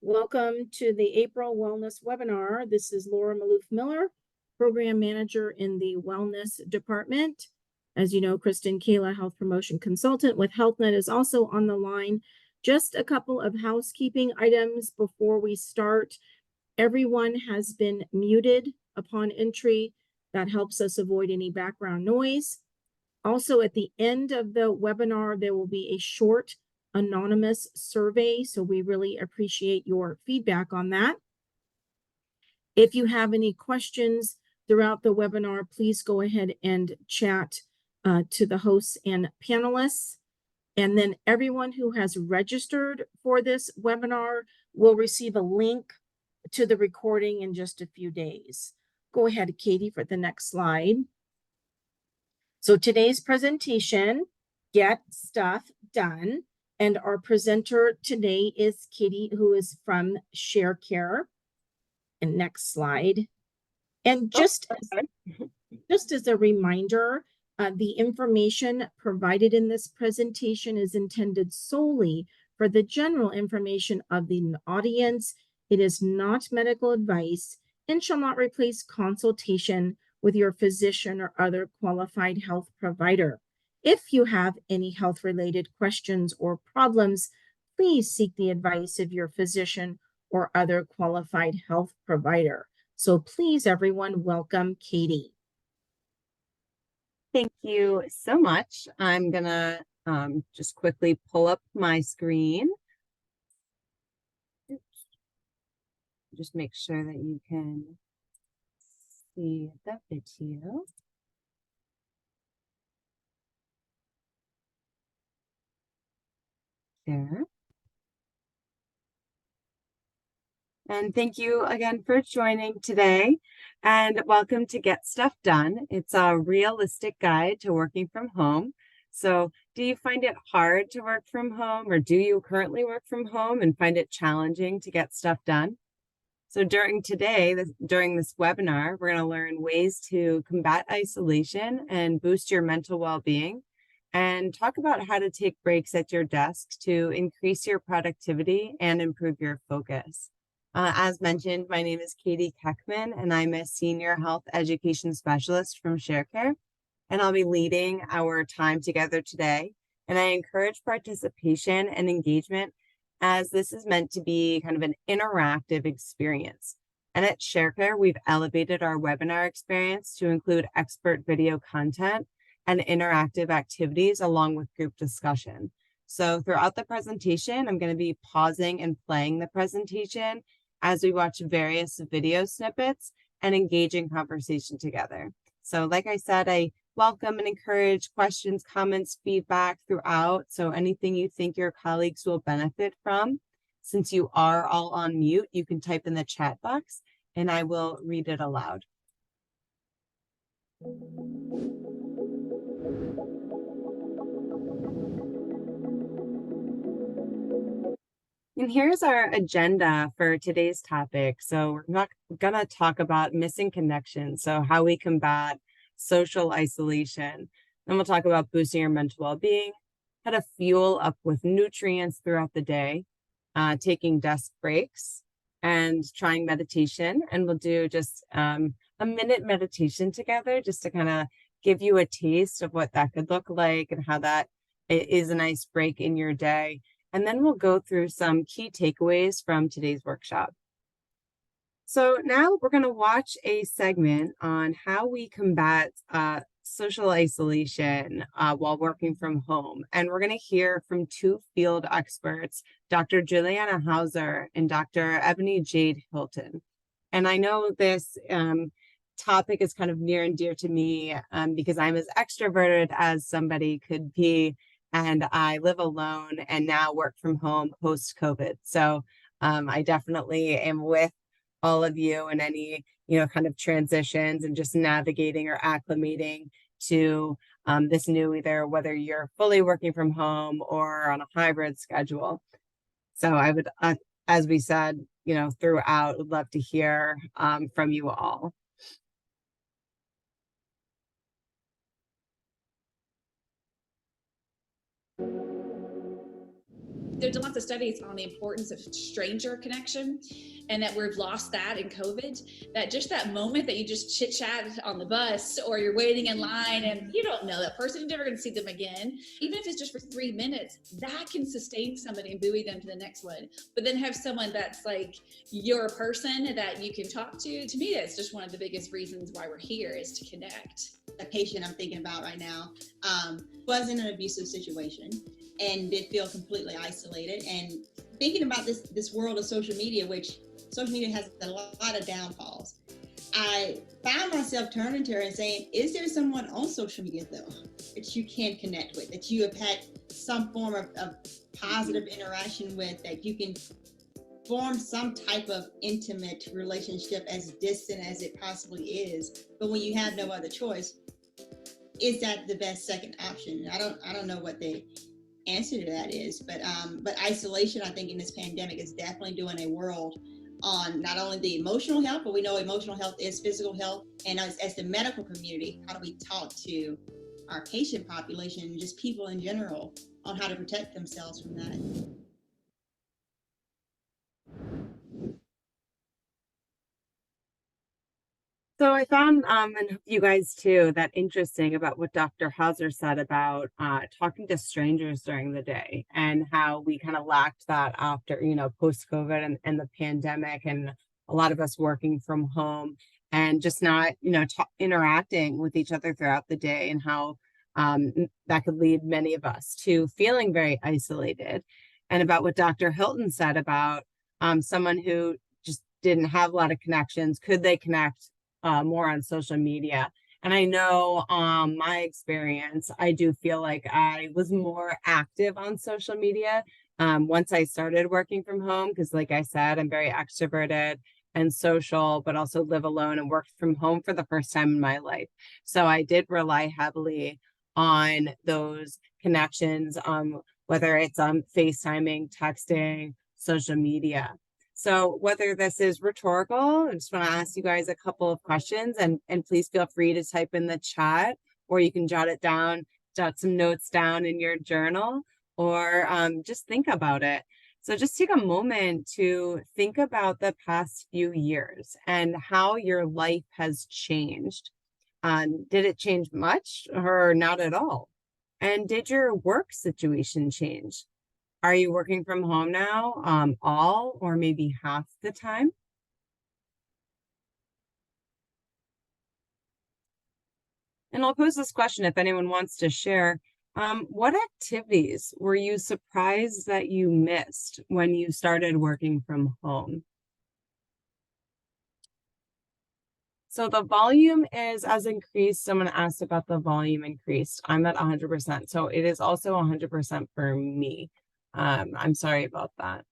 Welcome to the April Wellness Webinar. This is Laura Maloof Miller, Program Manager in the Wellness Department. As you know, Kristen Kayla, Health Promotion Consultant with HealthNet, is also on the line. Just a couple of housekeeping items before we start. Everyone has been muted upon entry. That helps us avoid any background noise. Also, at the end of the webinar, there will be a short anonymous survey, so we really appreciate your feedback on that. If you have any questions throughout the webinar, please go ahead and chat to the hosts and panelists. And then everyone who has registered for this webinar will receive a link to the recording in just a few days. Go ahead, Katie, for the next slide. So today's presentation, Get Stuff Done. And our presenter today is Katie, who is from Sharecare. And next slide. And just as a reminder, the information provided in this presentation is intended solely for the general information of the audience. It is not medical advice and shall not replace consultation with your physician or other qualified health provider. If you have any health-related questions or problems, please seek the advice of your physician or other qualified health provider. So please, everyone, welcome Katie. Thank you so much. I'm gonna just quickly pull up my screen. Just make sure that you can see the video. There. And thank you again for joining today, and welcome to Get Stuff Done. It's a realistic guide to working from home. So do you find it hard to work from home, or do you currently work from home and find it challenging to get stuff done? So during this webinar, we're going to learn ways to combat isolation and boost your mental well-being, and talk about how to take breaks at your desk to increase your productivity and improve your focus. As mentioned, my name is Katie Keckman, and I'm a Senior Health Education Specialist from Sharecare, and I'll be leading our time together today. And I encourage participation and engagement, as this is meant to be kind of an interactive experience. And at Sharecare, we've elevated our webinar experience to include expert video content and interactive activities along with group discussion. So throughout the presentation, I'm going to be pausing and playing the presentation as we watch various video snippets and engage in conversation together. So like I said, I welcome and encourage questions, comments, feedback throughout. So anything you think your colleagues will benefit from, since you are all on mute, you can type in the chat box and I will read it aloud. And here's our agenda for today's topic. So we're not gonna talk about missing connections, so how we combat social isolation. Then we'll talk about boosting your mental well-being, how to fuel up with nutrients throughout the day, taking desk breaks, and trying meditation. And we'll do just a minute meditation together, just to kind of give you a taste of what that could look like and how that is a nice break in your day. And then we'll go through some key takeaways from today's workshop. So now we're going to watch a segment on how we combat social isolation while working from home. And we're going to hear from two field experts, Dr. Juliana Hauser and Dr. Ebony Jade Hilton. And I know this topic is kind of near and dear to me because I'm as extroverted as somebody could be, and I live alone and now work from home post-COVID. So I definitely am with all of you in any, kind of transitions and just navigating or acclimating to this new, either whether you're fully working from home or on a hybrid schedule. So I would, as we said, throughout, would love to hear from you all. There's lots of studies on the importance of stranger connection, and that we've lost that in COVID. That just that moment that you just chit chat on the bus, or you're waiting in line and you don't know that person, you're never going to see them again. Even if it's just for 3 minutes, that can sustain somebody and buoy them to the next one. But then have someone that's like your person that you can talk to. To me, that's just one of the biggest reasons why we're here, is to connect. A patient I'm thinking about right now was in an abusive situation and did feel completely isolated. And thinking about this world of social media, which social media has a lot of downfalls, I found myself turning to her and saying, is there someone on social media though that you can connect with, that you have had some form of positive interaction with, that you can form some type of intimate relationship, as distant as it possibly is, but when you have no other choice, is that the best second option? I don't know what the answer to that is, but isolation, I think, in this pandemic is definitely doing a world on not only the emotional health, but we know emotional health is physical health. And as the medical community, how do we talk to our patient population and just people in general on how to protect themselves from that? So I found, and you guys too, that interesting about what Dr. Hauser said about talking to strangers during the day, and how we kind of lacked that after, post-COVID and the pandemic, and a lot of us working from home and just not, interacting with each other throughout the day, and how that could lead many of us to feeling very isolated. And about what Dr. Hilton said about someone who just didn't have a lot of connections, could they connect more on social media? And I know my experience, I do feel like I was more active on social media once I started working from home, because like I said, I'm very extroverted and social, but also live alone and worked from home for the first time in my life. So I did rely heavily on those connections, whether it's FaceTiming, texting, social media. So whether this is rhetorical, I just want to ask you guys a couple of questions, and please feel free to type in the chat, or you can jot some notes down in your journal, or just think about it. So just take a moment to think about the past few years and how your life has changed. Did it change much or not at all? And did your work situation change? Are you working from home now, all or maybe half the time? And I'll pose this question if anyone wants to share. What activities were you surprised that you missed when you started working from home? So the volume has increased. Someone asked about the volume increased. I'm at 100%. So it is also 100% for me. I'm sorry about that.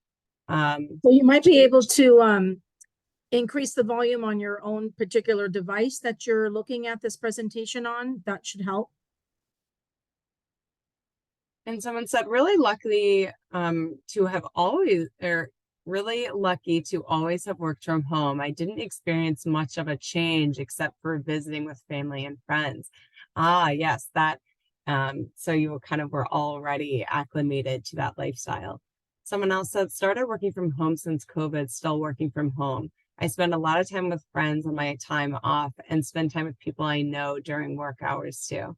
So you might be able to increase the volume on your own particular device that you're looking at this presentation on. That should help. And someone said, really lucky to have always, or really lucky to always have worked from home. I didn't experience much of a change except for visiting with family and friends. Ah, yes, that. So you were already acclimated to that lifestyle. Someone else said, started working from home since COVID, still working from home. I spend a lot of time with friends on my time off, and spend time with people I know during work hours too.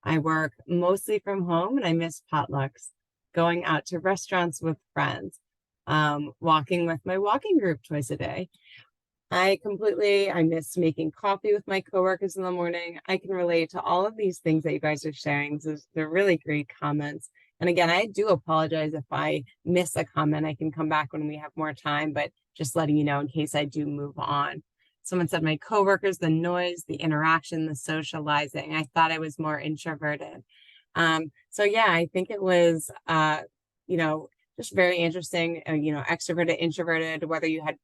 I work mostly from home, and I miss potlucks, going out to restaurants with friends, walking with my walking group twice a day. I miss making coffee with my coworkers in the morning. I can relate to all of these things that you guys are sharing. They're really great comments. And again, I do apologize if I miss a comment. I can come back when we have more time, but just letting you know in case I do move on. Someone said my coworkers, the noise, the interaction, the socializing. I thought I was more introverted. So yeah, I think it was, just very interesting, extroverted, introverted, whether you had,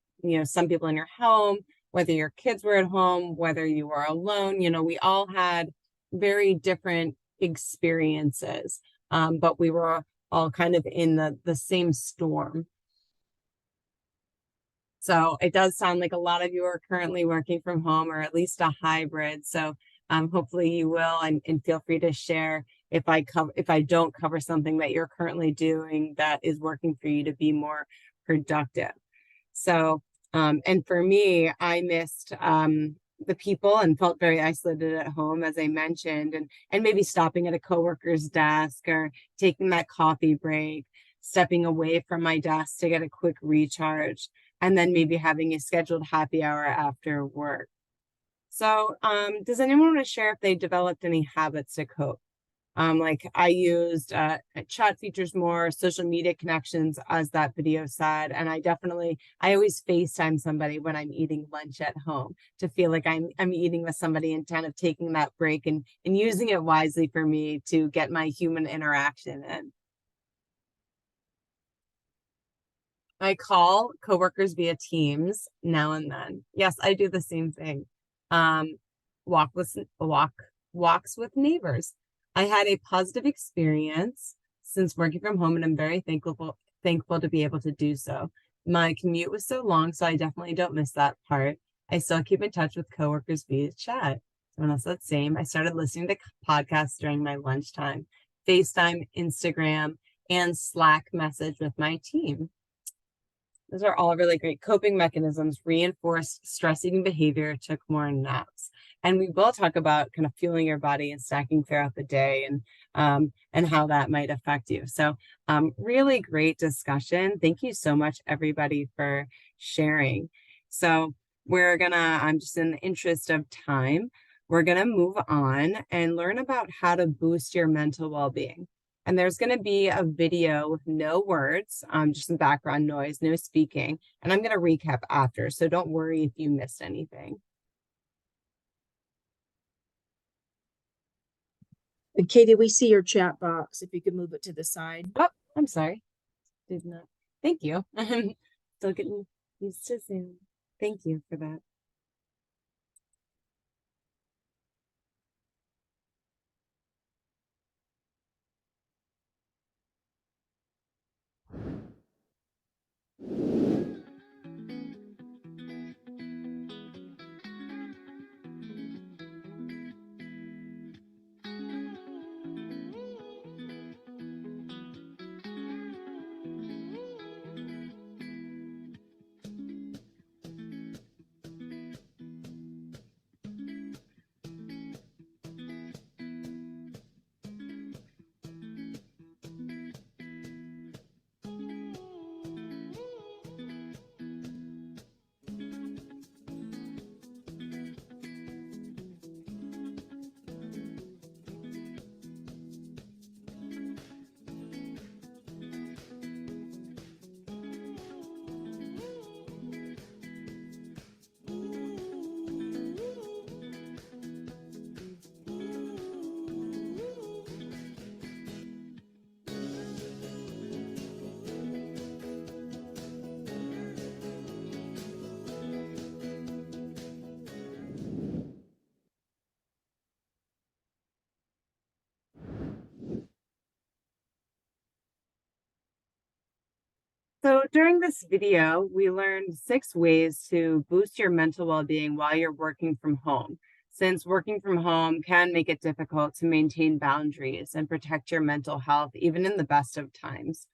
some people in your home, whether your kids were at home, whether you were alone, we all had very different experiences, but we were all kind of in the same storm. So it does sound like a lot of you are currently working from home, or at least a hybrid. So hopefully you will, and feel free to share if I don't cover something that you're currently doing that is working for you to be more productive. So, and for me, I missed the people and felt very isolated at home, as I mentioned, and maybe stopping at a coworker's desk or taking that coffee break, stepping away from my desk to get a quick recharge, and then maybe having a scheduled happy hour after work. So, does anyone want to share if they developed any habits to cope? Like I used chat features more, social media connections, as that video said. And I always FaceTime somebody when I'm eating lunch at home to feel like I'm eating with somebody and kind of taking that break and using it wisely for me to get my human interaction in. I call coworkers via Teams now and then. Yes, I do the same thing. Walks with neighbors. I had a positive experience since working from home, and I'm very thankful to be able to do so. My commute was so long, so I definitely don't miss that part. I still keep in touch with coworkers via chat. Someone else that's same. I started listening to podcasts during my lunchtime, FaceTime, Instagram, and Slack message with my team. Those are all really great coping mechanisms. Reinforced stress eating behavior, took more naps. And we will talk about kind of fueling your body and stacking throughout the day and how that might affect you. So really great discussion. Thank you so much, everybody, for sharing. So I'm just in the interest of time, we're gonna move on and learn about how to boost your mental well-being. And there's going to be a video with no words, just some background noise, no speaking. And I'm going to recap after, so don't worry if you missed anything. And Katie, we see your chat box. If you could move it to the side. Oh, I'm sorry. Did not. Thank you. I'm still getting used to Zoom. Thank you for that. So during this video, we learned 6 ways to boost your mental well-being while you're working from home, since working from home can make it difficult to maintain boundaries and protect your mental health, even in the best of times.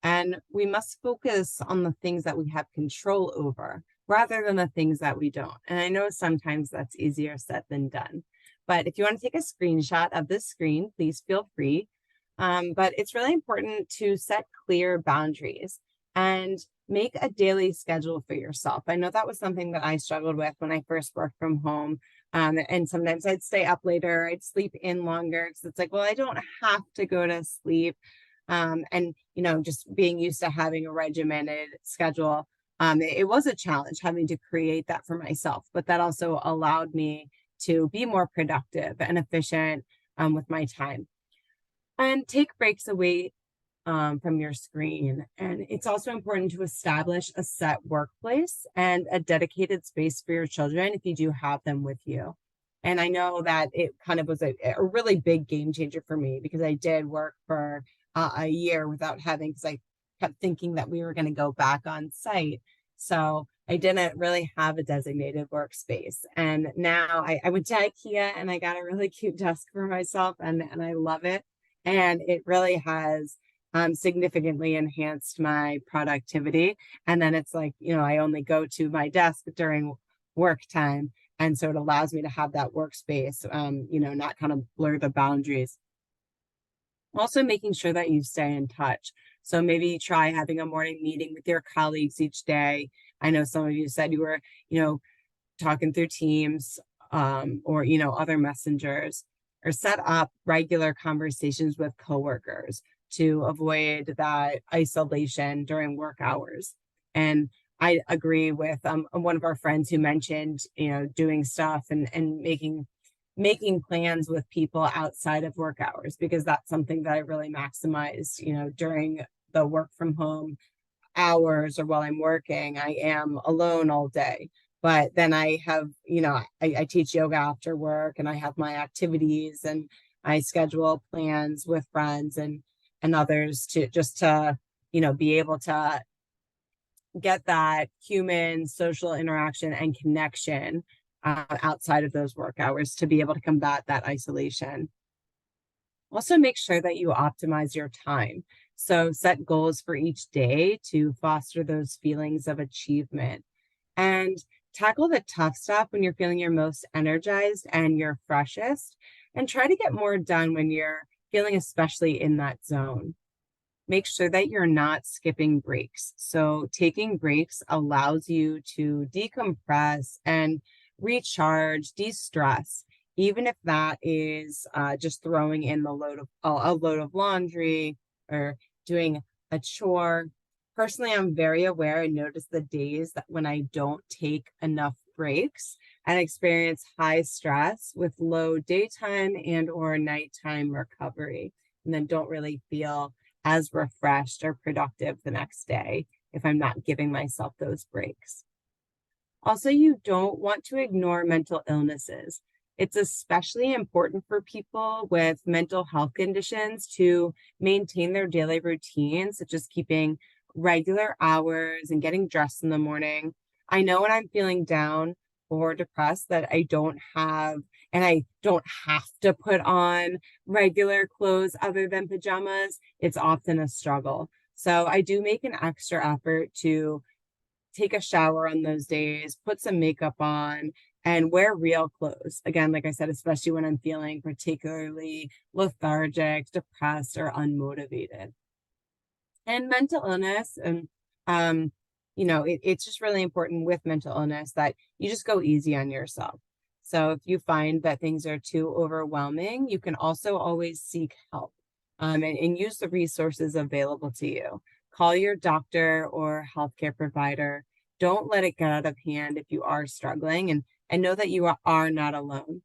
And we must focus on the things that we have control over rather than the things that we don't. And I know sometimes that's easier said than done. But if you want to take a screenshot of this screen, please feel free. But it's really important to set clear boundaries and make a daily schedule for yourself. I know that was something that I struggled with when I first worked from home. And sometimes I'd stay up later, I'd sleep in longer because it's like, well, I don't have to go to sleep. And, just being used to having a regimented schedule, it was a challenge having to create that for myself, but that also allowed me to be more productive and efficient with my time. And take breaks away from your screen. And it's also important to establish a set workplace and a dedicated space for your children if you do have them with you. And I know that it kind of was a really big game changer for me because I did work for a year without having, because I kept thinking that we were going to go back on site. So I didn't really have a designated workspace. And now I went to IKEA and I got a really cute desk for myself, and I love it. And it really has significantly enhanced my productivity. And then it's like, I only go to my desk during work time. And so it allows me to have that workspace, not kind of blur the boundaries. Also making sure that you stay in touch. So maybe try having a morning meeting with your colleagues each day. I know some of you said you were, talking through Teams, or, other messengers, or set up regular conversations with coworkers to avoid that isolation during work hours. And I agree with one of our friends who mentioned, doing stuff and making plans with people outside of work hours, because that's something that I really maximize, during the work from home hours or while I'm working. I am alone all day, but then I have, I teach yoga after work, and I have my activities, and I schedule plans with friends and others to be able to get that human social interaction and connection outside of those work hours to be able to combat that isolation. Also, make sure that you optimize your time. So set goals for each day to foster those feelings of achievement, and tackle the tough stuff when you're feeling your most energized and your freshest, and try to get more done when you're feeling especially in that zone. Make sure that you're not skipping breaks. So taking breaks allows you to decompress and recharge, de-stress, even if that is just throwing in a load of laundry or doing a chore. Personally, I'm very aware and notice the days that when I don't take enough breaks and experience high stress with low daytime and or nighttime recovery, and then don't really feel as refreshed or productive the next day if I'm not giving myself those breaks. Also, you don't want to ignore mental illnesses. It's especially important for people with mental health conditions to maintain their daily routines, such as keeping regular hours and getting dressed in the morning. I know when I'm feeling down or depressed that I don't have to put on regular clothes other than pajamas. It's often a struggle. So I do make an extra effort to take a shower on those days, put some makeup on, and wear real clothes. Again, like I said, especially when I'm feeling particularly lethargic, depressed, or unmotivated. And mental illness, and it's just really important with mental illness that you just go easy on yourself. So if you find that things are too overwhelming, you can also always seek help, and use the resources available to you. Call your doctor or healthcare provider. Don't let it get out of hand if you are struggling, and know that you are not alone.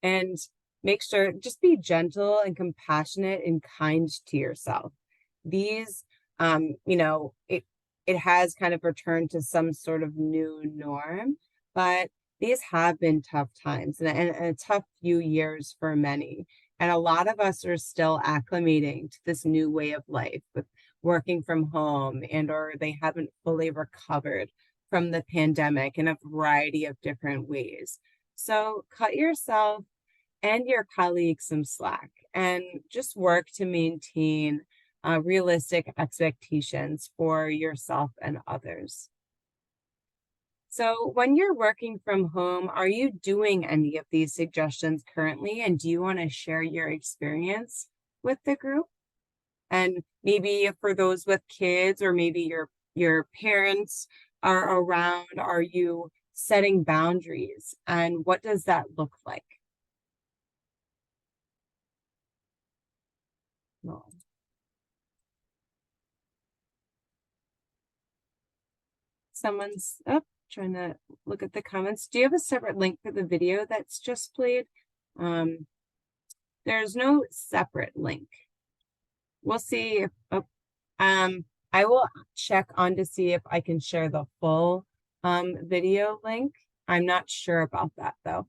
And make sure, just be gentle and compassionate and kind to yourself. These, it has kind of returned to some sort of new norm, but these have been tough times and a tough few years for many. And a lot of us are still acclimating to this new way of life with working from home, and or they haven't fully recovered from the pandemic in a variety of different ways. So cut yourself and your colleagues some slack and just work to maintain realistic expectations for yourself and others. So when you're working from home, are you doing any of these suggestions currently? And do you want to share your experience with the group? And maybe for those with kids, or maybe your parents are around, are you setting boundaries? And what does that look like? No. Someone's up trying to look at the comments. Do you have a separate link for the video that's just played? There's no separate link. We'll see if I will check on to see if I can share the full video link. I'm not sure about that though.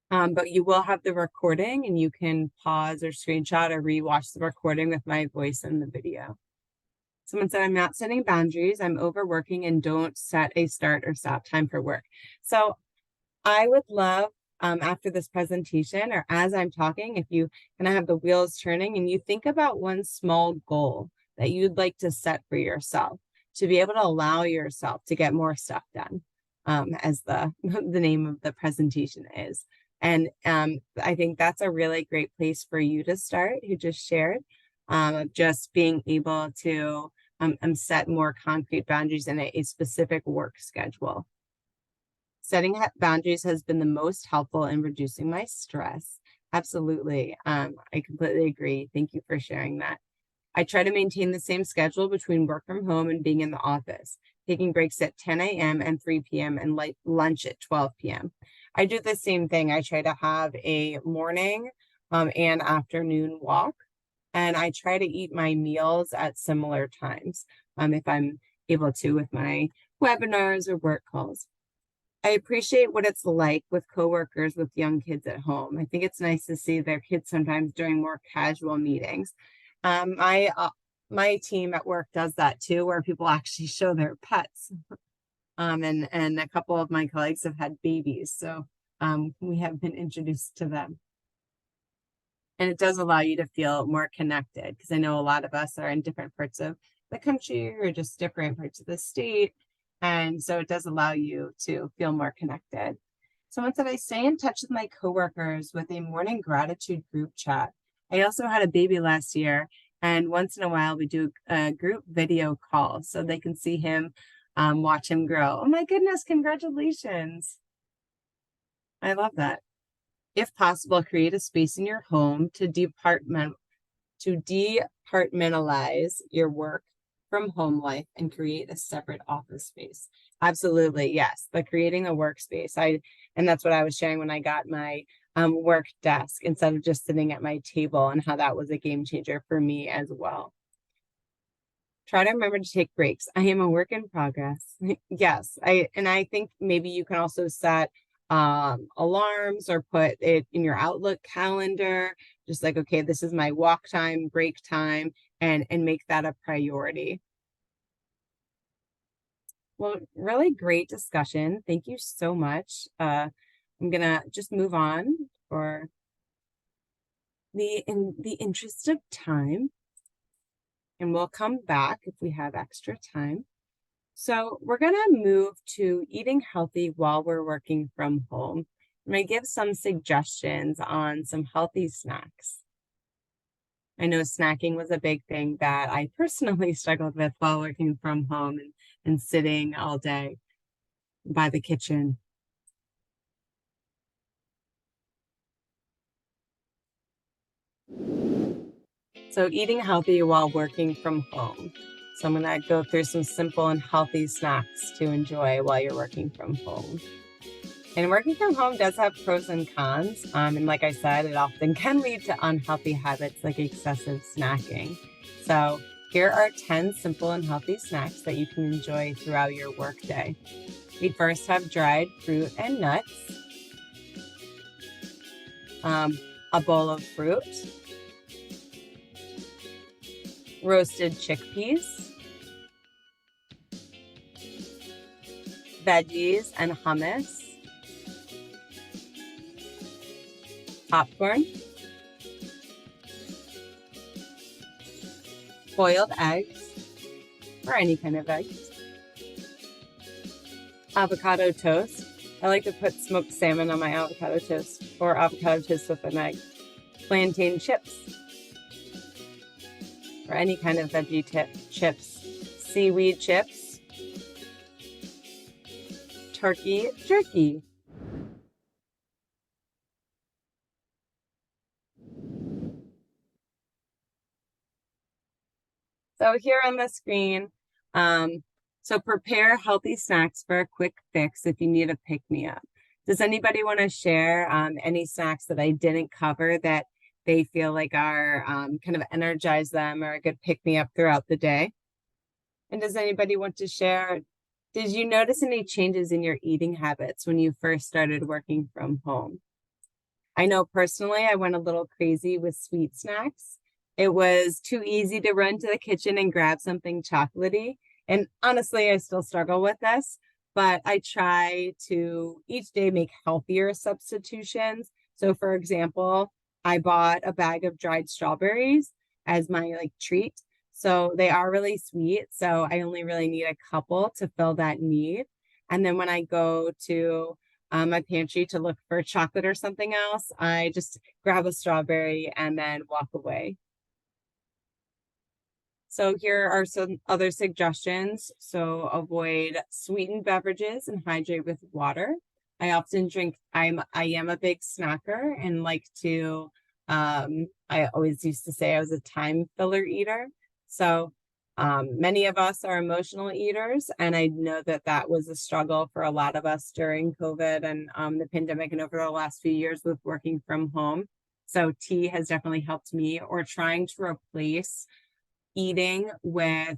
But you will have the recording, and you can pause or screenshot or rewatch the recording with my voice in the video. Someone said, I'm not setting boundaries. I'm overworking and don't set a start or stop time for work. So I would love, after this presentation or as I'm talking, if you kind of have the wheels turning and you think about one small goal that you'd like to set for yourself to be able to allow yourself to get more stuff done, as the name of the presentation is. And I think that's a really great place for you to start, who just shared, just being able to set more concrete boundaries in a specific work schedule. Setting boundaries has been the most helpful in reducing my stress. Absolutely. I completely agree. Thank you for sharing that. I try to maintain the same schedule between work from home and being in the office, taking breaks at 10 a.m. and 3 p.m. and lunch at 12 p.m. I do the same thing. I try to have a morning and afternoon walk, and I try to eat my meals at similar times if I'm able to with my webinars or work calls. I appreciate what it's like with coworkers with young kids at home. I think it's nice to see their kids sometimes during more casual meetings. My team at work does that too, where people actually show their pets. And a couple of my colleagues have had babies, so we have been introduced to them. And it does allow you to feel more connected, because I know a lot of us are in different parts of the country or just different parts of the state. And so it does allow you to feel more connected. Someone said, I stay in touch with my coworkers with a morning gratitude group chat. I also had a baby last year, and once in a while we do a group video call so they can see him, watch him grow. Oh my goodness, congratulations. I love that. If possible, create a space in your home to departmentalize your work from home life and create a separate office space. Absolutely, yes. But creating a workspace, and that's what I was sharing when I got my work desk instead of just sitting at my table, and how that was a game changer for me as well. Try to remember to take breaks. I am a work in progress. Yes, I think maybe you can also set alarms or put it in your Outlook calendar, just like, okay, this is my walk time, break time, and make that a priority. Well, really great discussion. Thank you so much. I'm gonna just move on for in the interest of time, and we'll come back if we have extra time. So we're gonna move to eating healthy while we're working from home. I'm gonna give some suggestions on some healthy snacks. I know snacking was a big thing that I personally struggled with while working from home and sitting all day by the kitchen. So eating healthy while working from home. So I'm gonna go through some simple and healthy snacks to enjoy while you're working from home. And working from home does have pros and cons. And like I said, it often can lead to unhealthy habits like excessive snacking. So here are 10 simple and healthy snacks that you can enjoy throughout your workday. We first have dried fruit and nuts, a bowl of fruit, roasted chickpeas, veggies and hummus, popcorn, boiled eggs, or any kind of eggs, avocado toast. I like to put smoked salmon on my avocado toast, or avocado toast with an egg, plantain chips, or any kind of veggie chips, seaweed chips, turkey jerky. So here on the screen, so prepare healthy snacks for a quick fix if you need a pick-me-up. Does anybody want to share any snacks that I didn't cover that they feel like are kind of energize them or a good pick-me-up throughout the day? And does anybody want to share, did you notice any changes in your eating habits when you first started working from home? I know personally I went a little crazy with sweet snacks It was too easy to run to the kitchen and grab something chocolatey. And honestly, I still struggle with this, but I try to each day make healthier substitutions. So for example, I bought a bag of dried strawberries as my like treat. So they are really sweet. So I only really need a couple to fill that need. And then when I go to my pantry to look for chocolate or something else, I just grab a strawberry and then walk away. So here are some other suggestions. So avoid sweetened beverages and hydrate with water. I often drink, I am a big snacker and like to, I always used to say I was a time filler eater. So many of us are emotional eaters, and I know that that was a struggle for a lot of us during COVID and the pandemic and over the last few years with working from home. So tea has definitely helped me, or trying to replace eating with,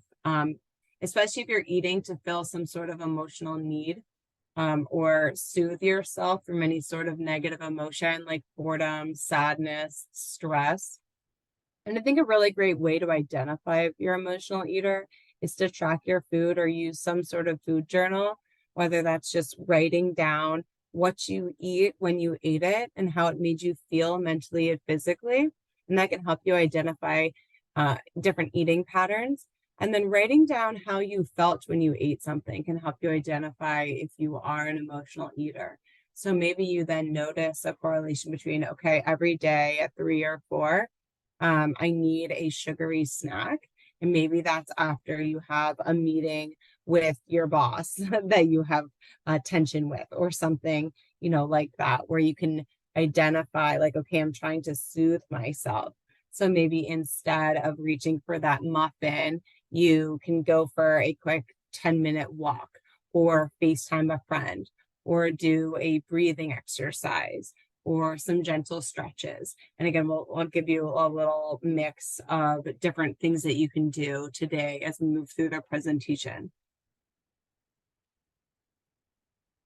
especially if you're eating to fill some sort of emotional need, or soothe yourself from any sort of negative emotion like boredom, sadness, stress. And I think a really great way to identify if you're an emotional eater is to track your food or use some sort of food journal, whether that's just writing down what you eat when you ate it and how it made you feel mentally and physically. And that can help you identify different eating patterns. And then writing down how you felt when you ate something can help you identify if you are an emotional eater. So maybe you then notice a correlation between, okay, every day at 3 or 4, I need a sugary snack. And maybe that's after you have a meeting with your boss that you have tension with, or something, you know, like that, where you can identify like, okay, I'm trying to soothe myself. So maybe instead of reaching for that muffin, you can go for a quick 10-minute walk, or FaceTime a friend, or do a breathing exercise, or some gentle stretches. And again, we'll give you a little mix of different things that you can do today as we move through the presentation.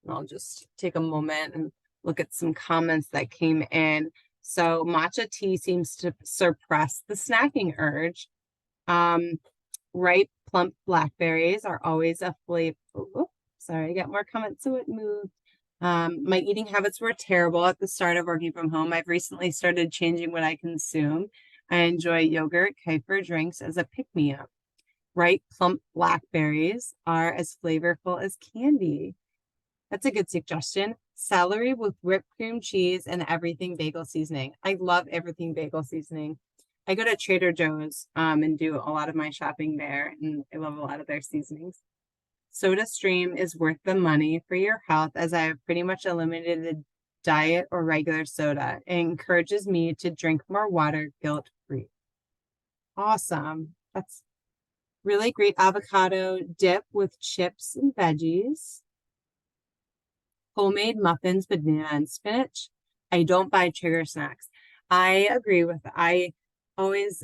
And I'll just take a moment and look at some comments that came in. So matcha tea seems to suppress the snacking urge. Ripe, plump blackberries are always a flavor. Oh, sorry, I got more comments, so it moved. My eating habits were terrible at the start of working from home. I've recently started changing what I consume. I enjoy yogurt, kefir drinks as a pick-me-up. Ripe, plump blackberries are as flavorful as candy. That's a good suggestion. Celery with whipped cream cheese and everything bagel seasoning. I love everything bagel seasoning. I go to Trader Joe's and do a lot of my shopping there, and I love a lot of their seasonings. SodaStream is worth the money for your health, as I have pretty much eliminated diet or regular soda. It encourages me to drink more water guilt-free. Awesome. That's really great. Avocado dip with chips and veggies. Homemade muffins, banana and spinach. I don't buy trigger snacks. I agree with that. I always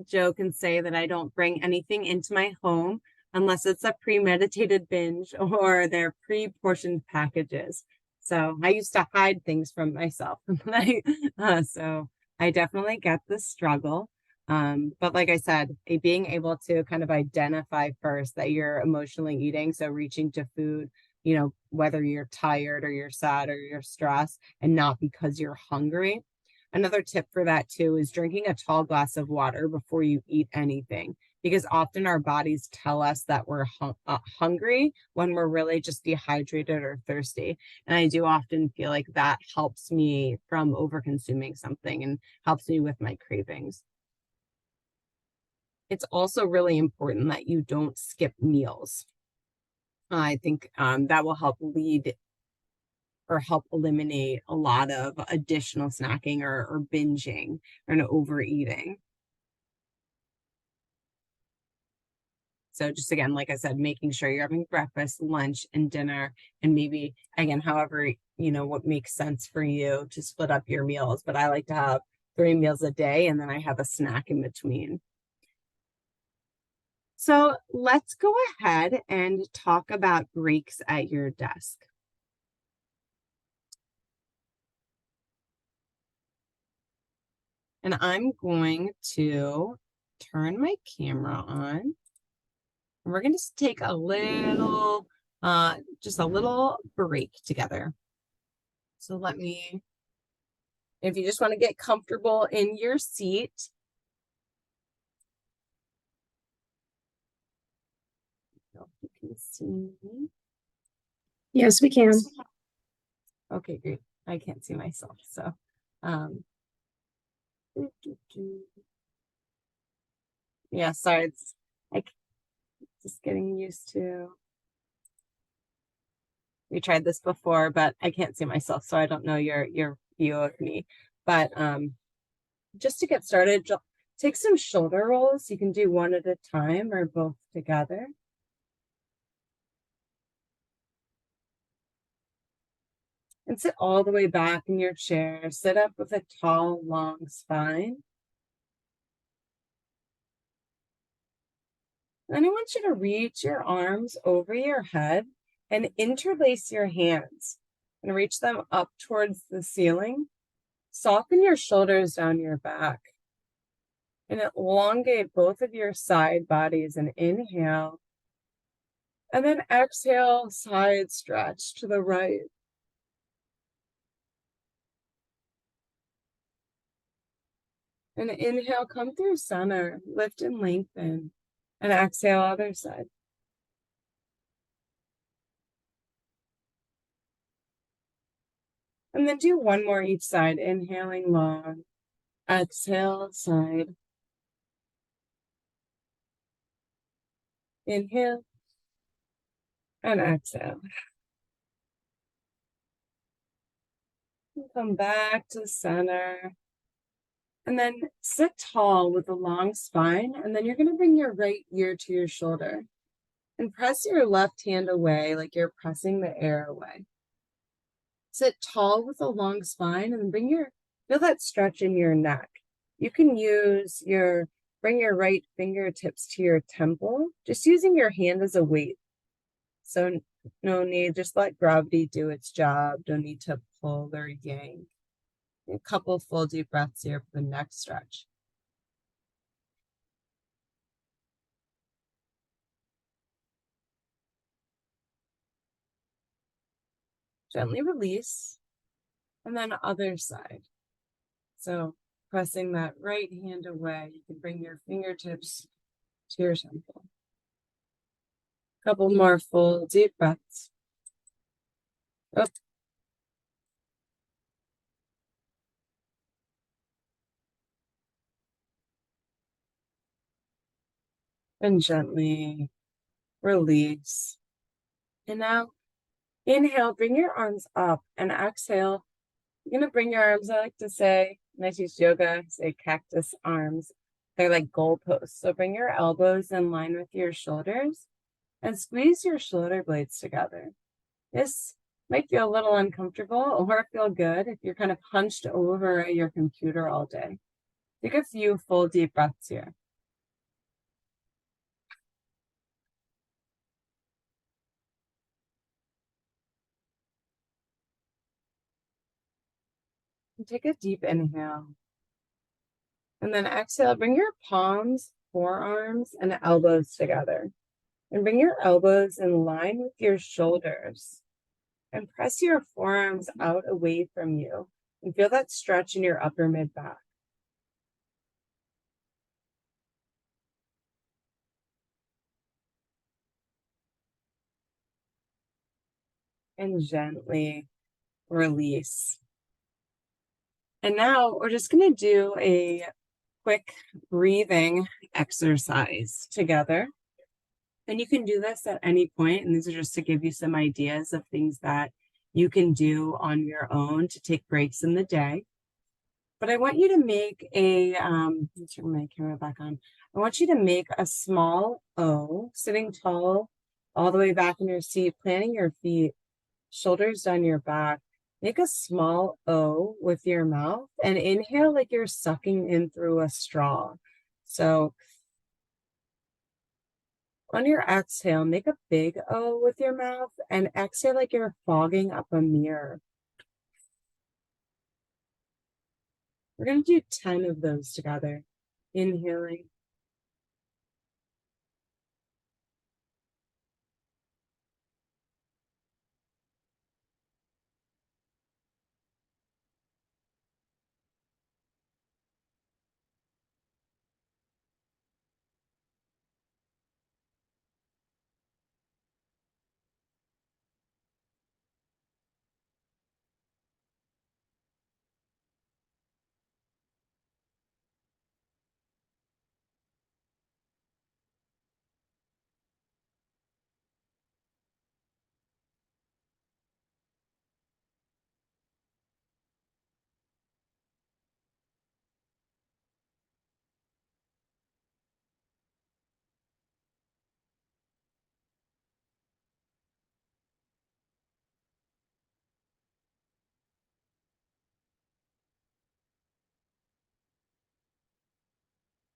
joke and say that I don't bring anything into my home unless it's a premeditated binge or they're pre-portioned packages. So I used to hide things from myself. So I definitely get the struggle. But like I said, being able to kind of identify first that you're emotionally eating, so reaching to food, you know, whether you're tired or you're sad or you're stressed, and not because you're hungry. Another tip for that too is drinking a tall glass of water before you eat anything, because often our bodies tell us that we're hungry when we're really just dehydrated or thirsty. And I do often feel like that helps me from over consuming something and helps me with my cravings. It's also really important that you don't skip meals. I think that will help lead or help eliminate a lot of additional snacking or binging and overeating. So just again, like I said, making sure you're having breakfast, lunch, and dinner, and maybe again, however, you know, what makes sense for you to split up your meals. But I like to have 3 meals a day, and then I have a snack in between. So let's go ahead and talk about breaks at your desk. And I'm going to turn my camera on. And we're going to take a little, just a little break together. So let me, if you just want to get comfortable in your seat. I don't know if you can see me. Yes, we can. Okay, great. I can't see myself, so yeah, sorry, it's like just getting used to. We tried this before, but I can't see myself, so I don't know your view of me. But just to get started, take some shoulder rolls. You can do one at a time or both together. And sit all the way back in your chair. Sit up with a tall, long spine. Then I want you to reach your arms over your head and interlace your hands and reach them up towards the ceiling. Soften your shoulders down your back and elongate both of your side bodies and inhale. And then exhale, side stretch to the right. And inhale, come through center, lift and lengthen. And exhale, other side. And then do one more each side, inhaling long. Exhale, side. Inhale. And exhale. And come back to center. And then sit tall with a long spine. And then you're going to bring your right ear to your shoulder. And press your left hand away like you're pressing the air away. Sit tall with a long spine and bring feel that stretch in your neck. You can bring your right fingertips to your temple, just using your hand as a weight. So no need, just let gravity do its job. Don't need to pull or yank. A couple full deep breaths here for the next stretch. Gently release, and then other side. So pressing that right hand away, you can bring your fingertips to your temple. Couple more full deep breaths. Up. And gently release. And now inhale, bring your arms up, and exhale. You're going to bring your arms, I like to say, when I teach yoga, say cactus arms. They're like goalposts. So bring your elbows in line with your shoulders and squeeze your shoulder blades together. This might feel a little uncomfortable or feel good if you're kind of hunched over at your computer all day. Take a few full deep breaths here. And take a deep inhale. And then exhale, bring your palms, forearms, and elbows together. And bring your elbows in line with your shoulders. And press your forearms out away from you. And feel that stretch in your upper mid back. And gently release. And now we're just going to do a quick breathing exercise together. And you can do this at any point, and these are just to give you some ideas of things that you can do on your own to take breaks in the day. But I want you to make let's turn my camera back on. I want you to make a small O, sitting tall all the way back in your seat, planting your feet, shoulders down your back. Make a small O with your mouth and inhale like you're sucking in through a straw. So on your exhale, make a big O with your mouth and exhale like you're fogging up a mirror. We're going to do 10 of those together. Inhaling.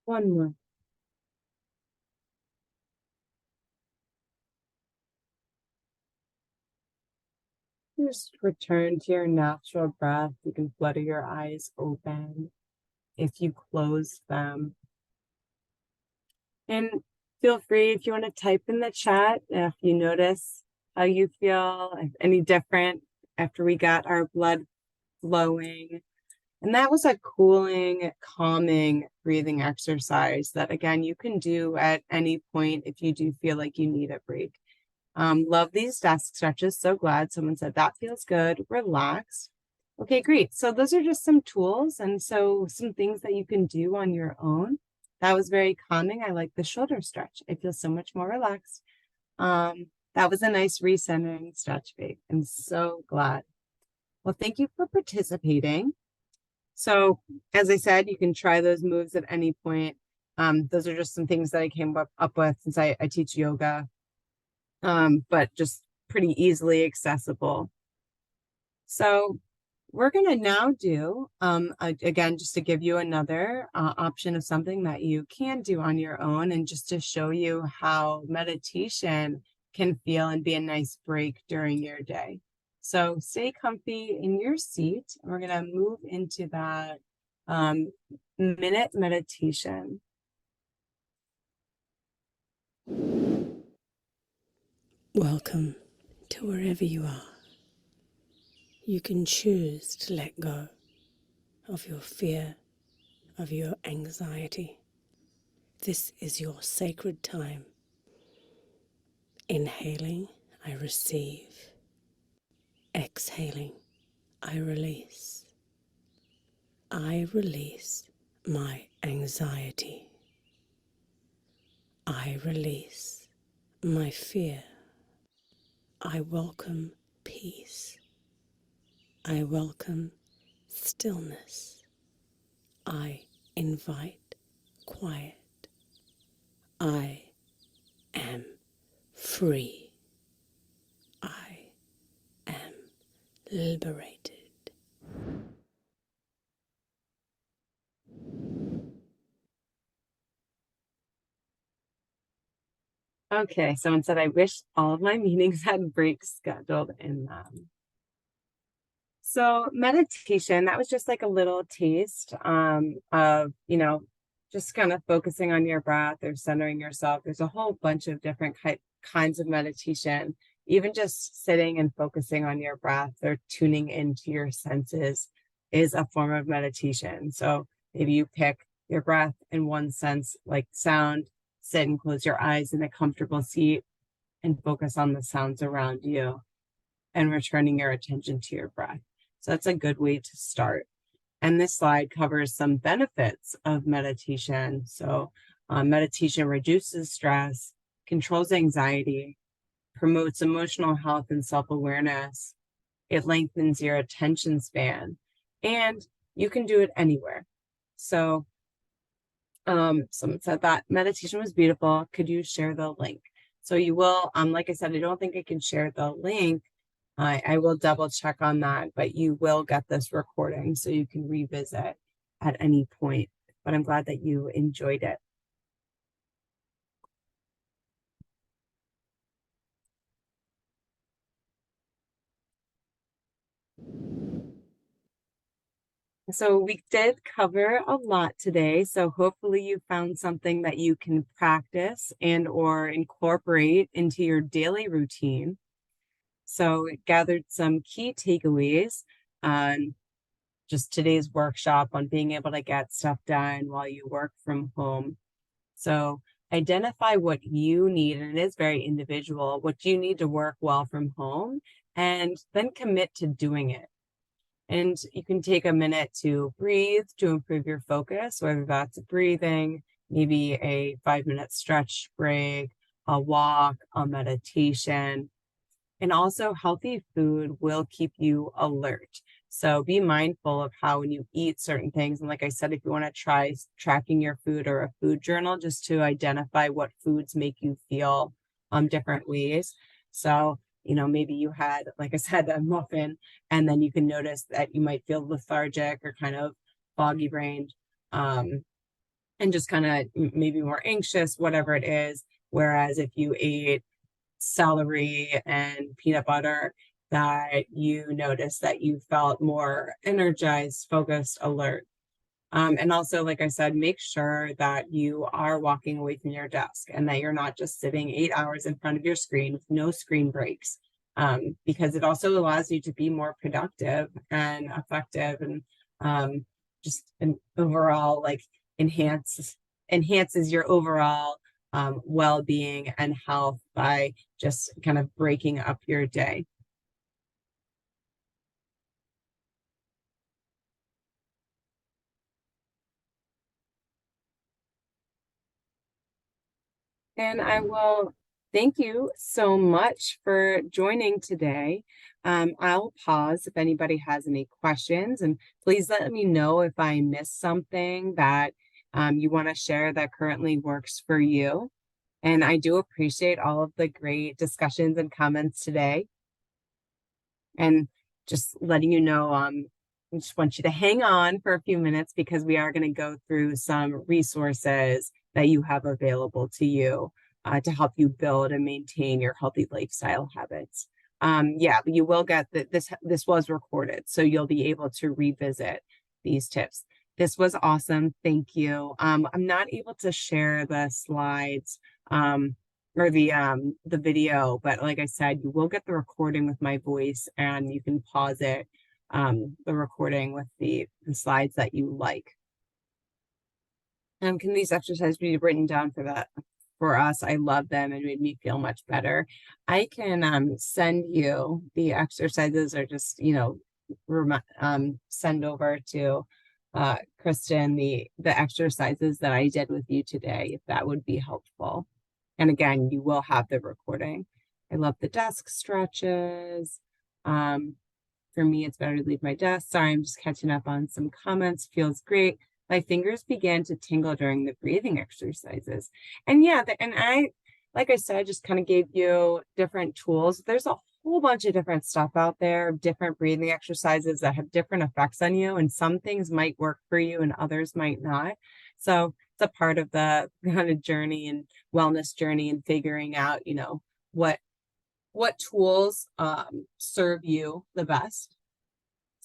One more. Just return to your natural breath. You can flutter your eyes open if you close them. And feel free if you want to type in the chat if you notice how you feel, if any different after we got our blood flowing. And that was a cooling, calming breathing exercise that, again, you can do at any point if you do feel like you need a break. Love these desk stretches. So glad someone said that feels good. Relax. Okay, great. So those are just some tools and so some things that you can do on your own. That was very calming. I like the shoulder stretch. I feel so much more relaxed. That was a nice recentering stretch, babe. I'm so glad. Well, thank you for participating. So as I said, you can try those moves at any point. Those are just some things that I came up with since I teach yoga, but just pretty easily accessible. So we're going to now do, again, just to give you another option of something that you can do on your own and just to show you how meditation can feel and be a nice break during your day. So stay comfy in your seat. We're going to move into that minute meditation. Welcome to wherever you are. You can choose to let go of your fear, of your anxiety. This is your sacred time. Inhaling, I receive. Exhaling, I release. I release my anxiety. I release my fear. I welcome peace. I welcome stillness. I invite quiet. I am free. I am liberated. Okay, someone said, I wish all of my meetings had breaks scheduled in them. So meditation, that was just like a little taste of, just kind of focusing on your breath or centering yourself. There's a whole bunch of different kinds of meditation. Even just sitting and focusing on your breath or tuning into your senses is a form of meditation. So maybe you pick your breath in one sense, like sound, sit and close your eyes in a comfortable seat and focus on the sounds around you and returning your attention to your breath. So that's a good way to start. And this slide covers some benefits of meditation. So meditation reduces stress, controls anxiety, promotes emotional health and self-awareness. It lengthens your attention span, and you can do it anywhere. So someone said that meditation was beautiful. Could you share the link? So you will, like I said, I don't think I can share the link. I will double check on that, but you will get this recording so you can revisit at any point. But I'm glad that you enjoyed it. So we did cover a lot today. So hopefully you found something that you can practice and or incorporate into your daily routine. So it gathered some key takeaways on just today's workshop on being able to get stuff done while you work from home. So identify what you need, and it is very individual, what you need to work well from home, and then commit to doing it. And you can take a minute to breathe to improve your focus, whether that's breathing, maybe a 5-minute stretch break, a walk, a meditation. And also, healthy food will keep you alert. So be mindful of how when you eat certain things. And like I said, if you want to try tracking your food or a food journal, just to identify what foods make you feel different ways. So, maybe you had, like I said, a muffin, and then you can notice that you might feel lethargic or kind of foggy brained, and just kind of maybe more anxious, whatever it is. Whereas if you ate celery and peanut butter, that you noticed that you felt more energized, focused, alert. And also, like I said, make sure that you are walking away from your desk and that you're not just sitting 8 hours in front of your screen with no screen breaks, because it also allows you to be more productive and effective, and just an overall like enhances your overall well-being and health by just kind of breaking up your day. And I will thank you so much for joining today. I'll pause if anybody has any questions, and please let me know if I missed something that you want to share that currently works for you. And I do appreciate all of the great discussions and comments today. And just letting you know, I just want you to hang on for a few minutes because we are going to go through some resources that you have available to you to help you build and maintain your healthy lifestyle habits. Yeah, but you will get that this was recorded, so you'll be able to revisit these tips. This was awesome. Thank you. I'm not able to share the slides or the video, but like I said, you will get the recording with my voice, and you can pause it, the recording with the slides that you like. Can these exercises be written down for us? I love them and made me feel much better. I can send you the exercises, or just send over to Kristen the exercises that I did with you today, if that would be helpful. And again, you will have the recording. I love the desk stretches. For me, it's better to leave my desk. Sorry, I'm just catching up on some comments. Feels great. My fingers began to tingle during the breathing exercises. And yeah, and I, like I said, just kind of gave you different tools. There's a whole bunch of different stuff out there, different breathing exercises that have different effects on you. And some things might work for you and others might not. So it's a part of the kind of journey and wellness journey, and figuring out, what tools serve you the best.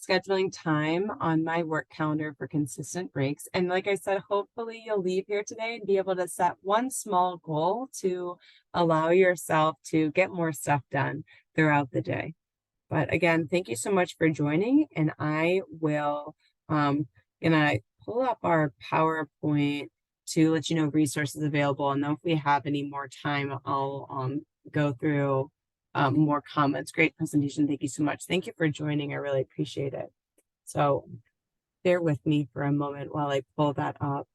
Scheduling time on my work calendar for consistent breaks. And like I said, hopefully you'll leave here today and be able to set one small goal to allow yourself to get more stuff done throughout the day. But again, thank you so much for joining, and I will gonna pull up our PowerPoint to let you know resources available. And then if we have any more time, I'll go through more comments. Great presentation. Thank you so much. Thank you for joining. I really appreciate it. So bear with me for a moment while I pull that up.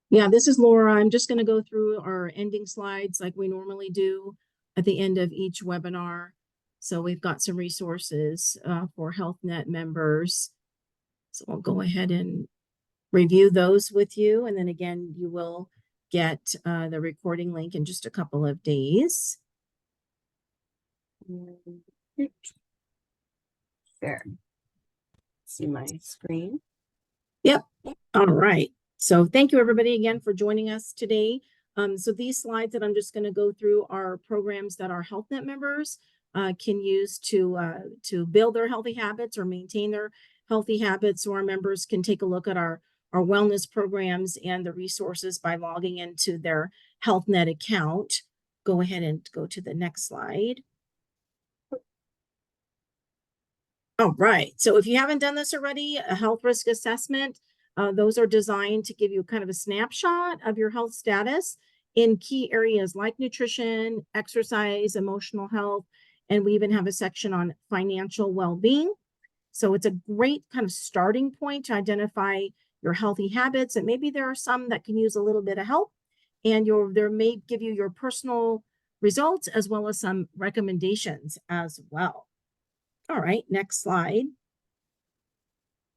Yeah, this is Laura. I'm just going to go through our ending slides like we normally do at the end of each webinar. So we've got some resources for HealthNet members. So I'll go ahead and review those with you. And then again, you will get the recording link in just a couple of days. There. See my screen. Yep. All right. So thank you everybody again for joining us today. So these slides that I'm just going to go through are programs that our HealthNet members can use to build their healthy habits or maintain their healthy habits so our members can take a look at our wellness programs and the resources by logging into their HealthNet account. Go ahead and go to the next slide. All right, so if you haven't done this already, a health risk assessment, those are designed to give you kind of a snapshot of your health status in key areas like nutrition, exercise, emotional health, and we even have a section on financial well-being. So it's a great kind of starting point to identify your healthy habits, and maybe there are some that can use a little bit of help, and there may give you your personal results as well as some recommendations as well. All right, next slide.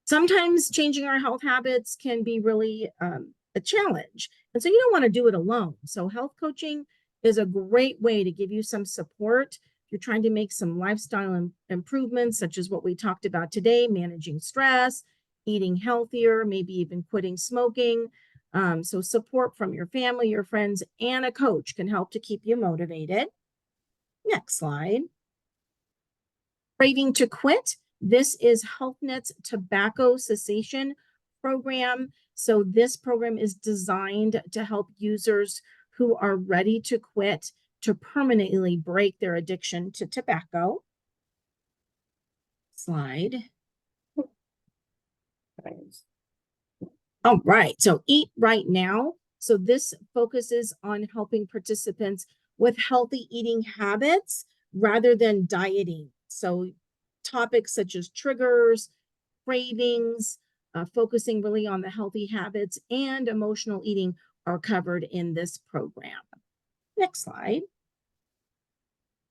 Sometimes changing our health habits can be really a challenge. And so you don't want to do it alone. So health coaching is a great way to give you some support. If you're trying to make some lifestyle improvements, such as what we talked about today, managing stress, eating healthier, maybe even quitting smoking. So support from your family, your friends, and a coach can help to keep you motivated. Next slide. Craving to Quit. This is HealthNet's tobacco cessation program. So this program is designed to help users who are ready to quit to permanently break their addiction to tobacco. Slide. All right, so Eat Right Now. So this focuses on helping participants with healthy eating habits rather than dieting. So topics such as triggers, cravings, focusing really on the healthy habits and emotional eating are covered in this program. Next slide.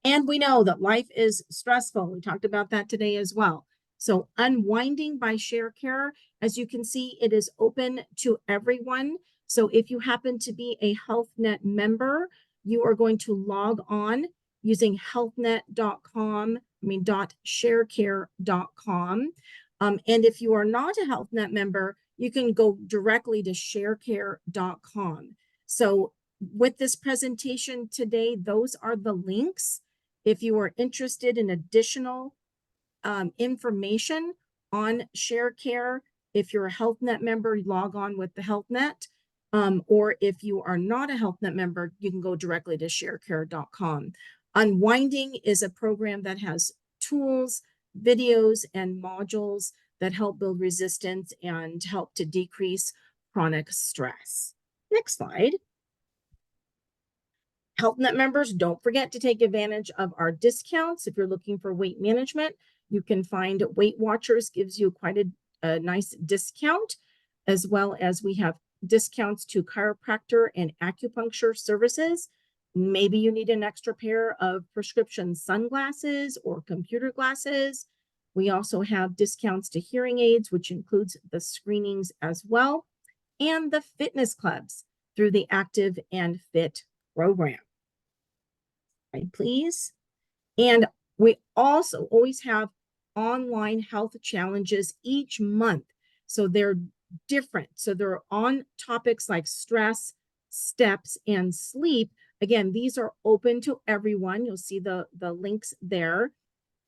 And we know that life is stressful. We talked about that today as well. So Unwinding by Sharecare, as you can see, it is open to everyone. So if you happen to be a HealthNet member, you are going to log on using healthnet.com, .sharecare.com. And if you are not a HealthNet member, you can go directly to sharecare.com. So with this presentation today, those are the links. If you are interested in additional information on Sharecare, if you're a HealthNet member, log on with the HealthNet. Or if you are not a HealthNet member, you can go directly to sharecare.com. Unwinding is a program that has tools, videos, and modules that help build resistance and help to decrease chronic stress. Next slide. HealthNet members, don't forget to take advantage of our discounts. If you're looking for weight management, you can find Weight Watchers gives you quite a nice discount, as well as we have discounts to chiropractor and acupuncture services. Maybe you need an extra pair of prescription sunglasses or computer glasses. We also have discounts to hearing aids, which includes the screenings as well, and the fitness clubs through the Active and Fit program. Right, please. And we also always have online health challenges each month. So they're different. So they're on topics like stress, steps, and sleep. Again, these are open to everyone. You'll see the links there.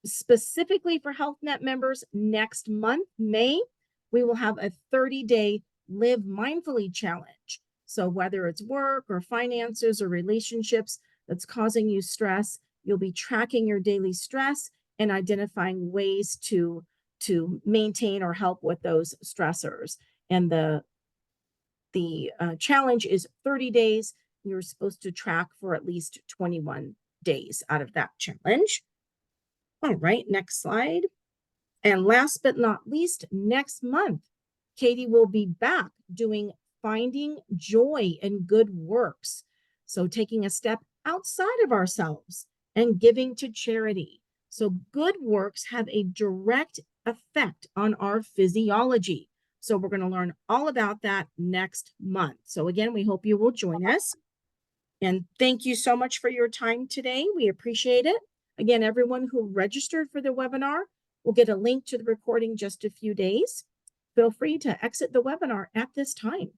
Specifically for HealthNet members, next month, May, we will have a 30-day Live Mindfully challenge. So whether it's work or finances or relationships that's causing you stress, you'll be tracking your daily stress and identifying ways to maintain or help with those stressors. And the challenge is 30 days. You're supposed to track for at least 21 days out of that challenge. All right, next slide. And last but not least, next month, Katie will be back doing Finding Joy in Good Works. So taking a step outside of ourselves and giving to charity. So good works have a direct effect on our physiology. So we're going to learn all about that next month. So again, we hope you will join us. And thank you so much for your time today. We appreciate it. Again, everyone who registered for the webinar will get a link to the recording just a few days. Feel free to exit the webinar at this time.